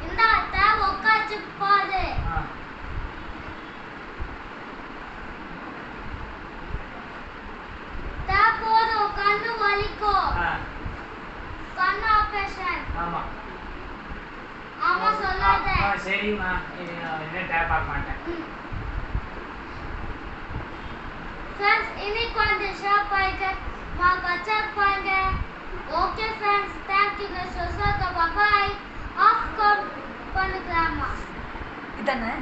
இந்த அத்தை உட்காச்சு பாரு. போதும் கண்ணு வலிக்கும். கண்ணு ஆபரேஷன். ஆமா ஆமா சொல்லாத. சரிம்மா என்ன டேப் பார்க்க மாட்டேன். फ्रेंड्स இன்னைக்கு வந்து ஷேர் பண்ணிட்டு மார்க்க செக் பண்ணுங்க. Okay friends thank you guys so so bye bye. Off பண்ணுங்களாமா இதானே